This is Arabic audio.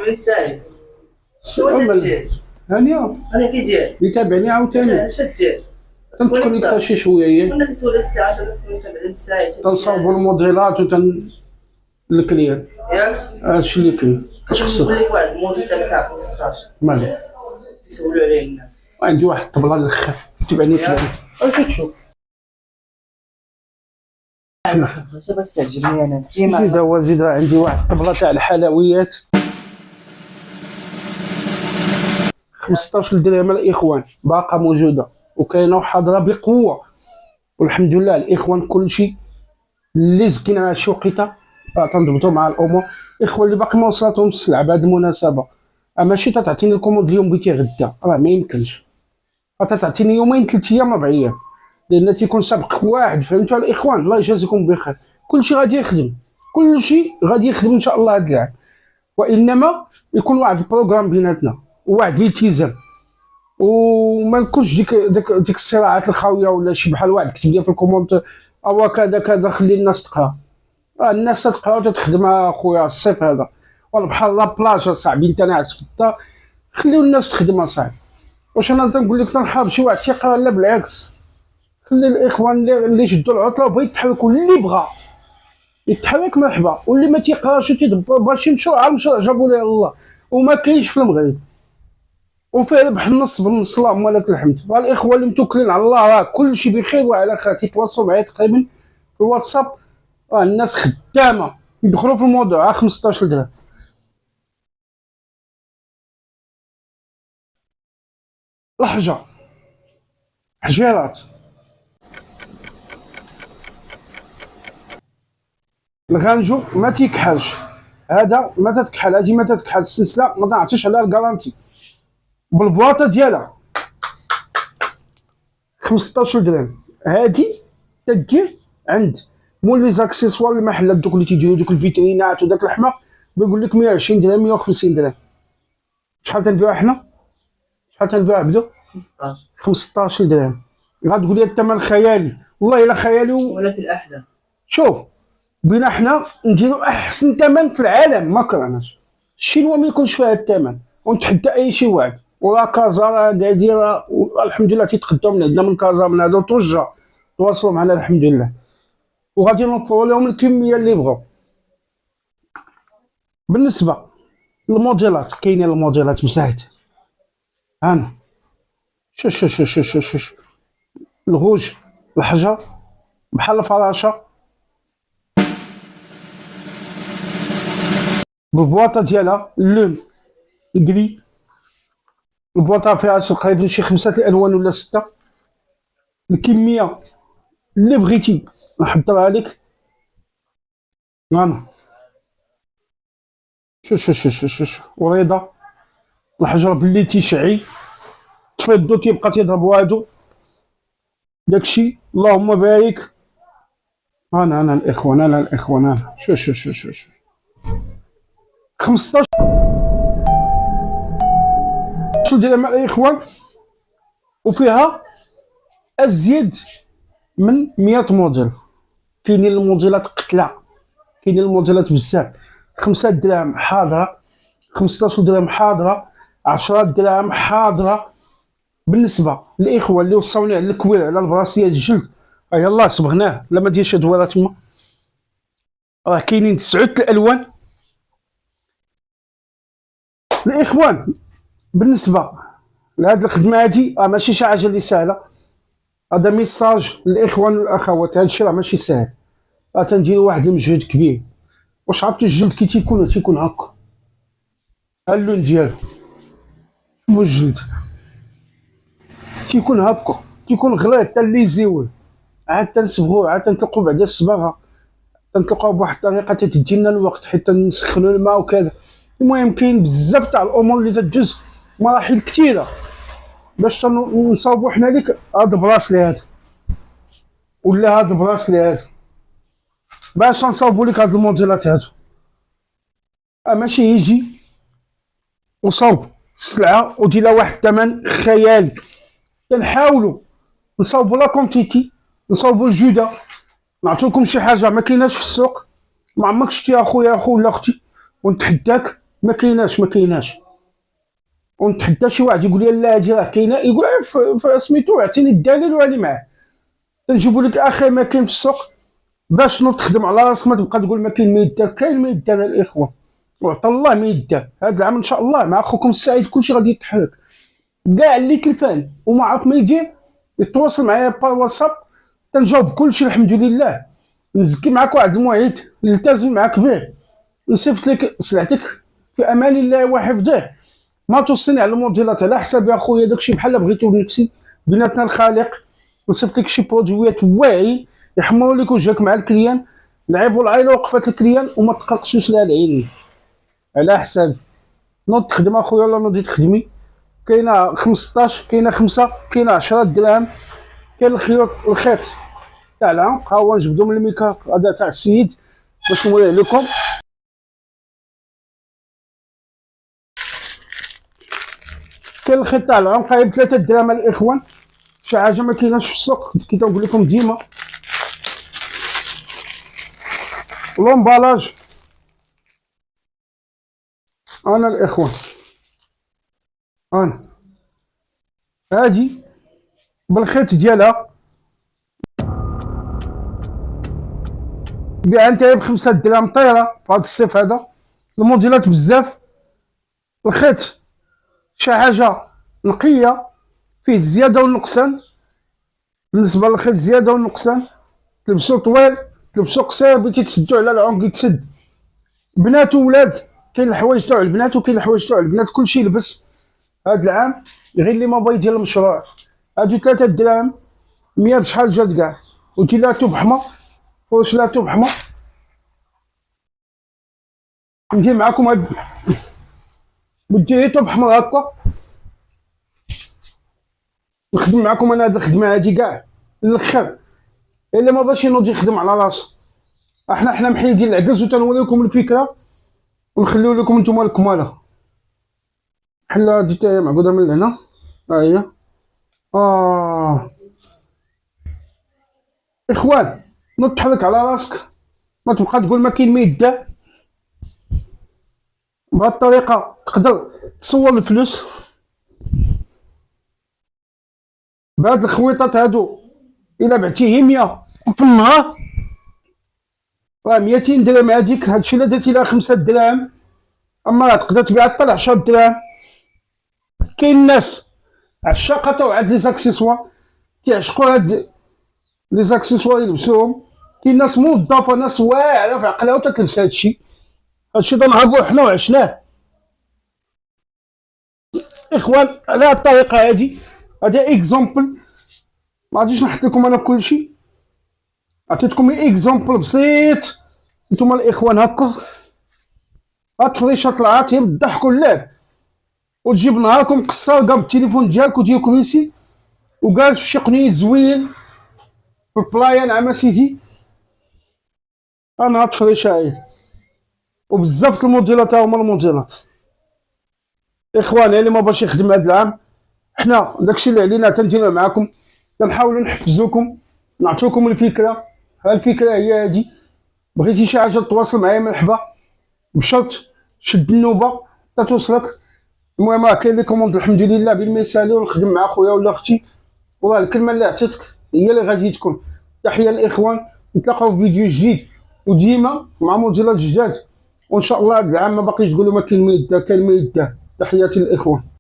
من الساعه شنو دير هانيه انا كي دير يتابعني عاوتاني اش دير تنكونيكتا شي شويه الناس يسولوا الساعه تكون بعد الساعه تنصاوبوا الموديلات الكليان ياك هادشي اللي كاين كتخصك. نقول لك واحد الموديل تاع 15 مالي تيسولوا عليه الناس. عندي واحد الطبله الاخر تبعني اش تشوف باش تعجبني انا كيما زيد عندي واحد الطبله تاع الحلويات 15 درهم الاخوان باقا موجوده وكاينه وحاضره بقوه والحمد لله. الاخوان كلشي اللي زكينا على شي وقيته تنضبطوا مع الامور. الاخوان اللي باقي ما وصلتهمش السلعه بهذه المناسبه ماشي تعطيني الكوموند اليوم بغيتي غدا راه ما يمكنش. تعطيني يومين 3 ايام 4 ايام لان تيكون سابق واحد. فهمتوا الاخوان؟ الله يجازيكم بخير. كلشي غادي يخدم ان شاء الله هذا العام وانما يكون واحد البروغرام بيناتنا وواحد الالتزام وما نكونش ديك الصراعات الخاويه ولا شي بحال واحد كتب لي في الكومونت او كذا كذا. خلي الناس تقرا الناس تقرا وتخدم اخويا الصيف هذا ولا بحال لا بلاج اصاحبي انت ناعس في الدار خليو الناس تخدم اصاحبي. واش انا تنقول لك تنحاب شي واحد تيقرا؟ لا بالعكس خلي الاخوان اللي شدوا العطله وبغى يتحركوا اللي بغى يتحرك مرحبا واللي ما تيقراش وتيدبر باش يمشوا على المشروع جابوا ليه الله وما كاينش في المغرب وفيه ربح النص بالنص اللهم لك الحمد. الاخوه اللي متوكلين على الله راه كل شيء بخير وعلى خير. تيتواصلوا معايا تقريبا في الواتساب الناس خدامه يدخلوا في الموضوع 15 درهم. لحجه حجيرات الغانجو ما تيكحلش هذا ما تتكحل هذه ما تتكحل السلسله ما تعطيش عليها الكارانتي بالبواطه ديالها 15 درهم. هذه تدير عند مول لي زاكسيسوار المحلات دوك اللي تيديروا دوك الفيترينات وداك الحماق بيقول لك 120 درهم 150 درهم. شحال تنبيعها حنا؟ شحال تنبيعها بدو؟ 15 درهم. غتقول لي الثمن خيالي والله الا خيالي ولا في الاحلام. شوف بينا حنا نديروا احسن ثمن في العالم ما كرهناش. الشينوا ما يكونش فيها الثمن ونتحدى اي شي واحد وراه كازا راه دايره الحمد لله تيتقداو من عندنا من كازا من هذا توجه تواصلوا معنا الحمد لله وغادي نوفروا لهم الكميه اللي بغاو. بالنسبه للموديلات كاينين الموديلات مساعد انا شوف الغوج الحجر بحال الفراشه بالبواطه ديالها اللون الكري. البواطه فيها تقريبا شي 5 الالوان ولا 6. الكميه اللي بغيتي نحضرها لك. انا شوف وريضه الحجر باللي تيشعي تفيضو تيبقى تيضربو هادو داكشي اللهم بارك. انا الاخوان انا شوف 15 درهم الاخوان وفيها ازيد من 100 موديل. كاينين الموديلات قتله كاينين الموديلات بزاف. 5 دراهم حاضره 15 درهم حاضره 10 دراهم حاضره. بالنسبه للاخوه اللي وصوني على الكوير على البراسيه الجلد يلاه صبغناه لا ما ديالش دويره تما راه كاينين 9 الالوان. الاخوان بالنسبه لهاد الخدمه هادي ماشي شي حاجه اللي سهله. هذا ميساج للاخوان والاخوات هادشي راه ماشي سهل تنديروا واحد المجهود كبير. واش عرفتوا الجلد كي تيكون هكا ها اللون ديالو شوفوا الجلد تيكون هكا تيكون غليظ حتى اللي يزيوه عاد تنصبغوه عاد تنطلقوا بعد الصباغه تنطلقوا بواحد الطريقه تدي لنا الوقت حتى نسخنوا الماء وكذا. المهم كاين بزاف تاع الامور اللي تجوز مراحل كثيره باش نصاوبوا حنا ليك هاد البراسلي هذا ولا هاد البراسلي هذا باش نصاوبوا لك هاد الموديلات هادو. ماشي يجي وصاوب السلعه ودير لها واحد الثمن خيالي. كنحاولوا نصاوبوا لا كونتيتي نصاوبوا الجوده نعطيكم شي حاجه ما كايناش في السوق. ما عمرك شتي اخويا ولا اختي ونتحداك ما كايناش ما كايناش. ونتحدى شي واحد يقول لي لا هادي راه كاينه، يقول في سميتو اعطيني الدليل واني معاه. تنجيبوا لك اخي ما كاين في السوق، باش نوض تخدم على راسك ما تبقى تقول ما كاين ما يدار. كاين ما يدار الاخوه، وعطى الله ما يدار. هذا العام ان شاء الله مع اخوكم السعيد كلشي غادي يتحرك. كاع اللي تلفان وما عرف ما يدير يتواصل معايا بار واتساب، تنجاوب كلشي الحمد لله. نزكي معاك واحد الموعد نلتزم معاك به، نصيفط لك سلعتك في امان الله وحفظه. ما توصلني على الموديلات على حسابي اخويا، داكشي بحال بغيتو بنفسي، بيناتنا الخالق. نصيفط لك شي برودويات واعي يحمروا لك وجهك مع الكليان. العيب والعائله وقفات الكليان وما تقلقشوش لها العين على حسابي. نوض تخدم اخويا ولا نوضي تخدمي. كاينه 15، كاينه 5، كاينه 10 دراهم. كاين الخيط تاع العنق، ها هو نجبدو من الميكا هذا تاع السيد باش نوريه لكم. كاين الخيط تاع العنق ب 3 دراهم الاخوان، شي حاجه ما كايناش في السوق كي تنقول لكم ديما. لومبالاج انا الاخوان، انا هادي بالخيط ديالها بيع انت ب5 دراهم طيره في هذا الصيف هذا. الموديلات بزاف، الخيط شي حاجه نقيه فيه الزياده والنقصان. بالنسبه للخيط زياده والنقصان، تلبسو طويل تلبسو قصير، بغيتي تسدو على العنق يتسد. بنات وولاد، كاين الحوايج تاع البنات وكاين الحوايج تاع البنات، كلشي يلبس هاد العام غير اللي ما بغا يدير المشروع. هادو 3 دراهم 100 بشحال جات كاع، وجيلاتو بحمر فرشلاتو بحمر. ندير معاكم هاد بجيتو بحمر هكا، نخدم معاكم انا هاد الخدمه هادي كاع للاخر. الا ما بغاش ينوض يخدم على راسو، احنا محيدين العكز وتنوريكم الفكره ونخليو لكم نتوما الكماله. بحال هادي تاهي معقوده من هنا، ها هي. اخوان نوض تحرك على راسك، ما تبقى تقول ما كاين ما يدار. بهاد الطريقه تقدر تصور الفلوس. بهاد الخويطات هادو الا بعتيه 100 في النهار راه 200 درهم هاديك. هادشي الا درتي لها 5 دراهم، اما راه تقدر تبيعها حتى ل 10 دراهم. كاين الناس عشاقه تاع هاد لي زاكسيسوار تيعشقوا هاد لي زاكسيسوار يلبسوهم. كاين ناس موظفه، ناس واعره في عقلها وتتلبس هادشي. هادشي تنهضرو حنا وعشناه اخوان على هاد الطريقه هادي. هادي اكزومبل، ما غاديش نحط لكم انا كلشي، عطيتكم اكزومبل بسيط. نتوما الاخوان هكا هاد الفريشه طلعات هي بالضحك واللعب، وتجيب نهاركم قصار كاع بالتليفون ديالك وديال كريسي وجالس في شي قنيس زوين في البلايا نعم سيدي. انا هاد الفريشه هاي وبزاف الموديلات هما الموديلات. اخوان اللي ما باش يخدم هاد العام، حنا داكشي اللي علينا تنديرو معاكم، تنحاولوا نحفزوكم نعطيوكم الفكره. ها الفكره هي هادي. بغيتي شي حاجه تواصل معايا مرحبا، بشرط شد النوبه توصلك. المهم راه كاين لي كوموند الحمد لله بالمثالي، ونخدم مع خويا ولا اختي، وراه الكلمه اللي عطيتك هي اللي غادي تكون. تحيه الاخوان، نتلاقاو في فيديو جديد وديما مع موديلات جداد، وان شاء الله هذا العام ما باقيش تقولوا ما كاين ما يدار، كاين ما يدار. تحياتي للاخوان.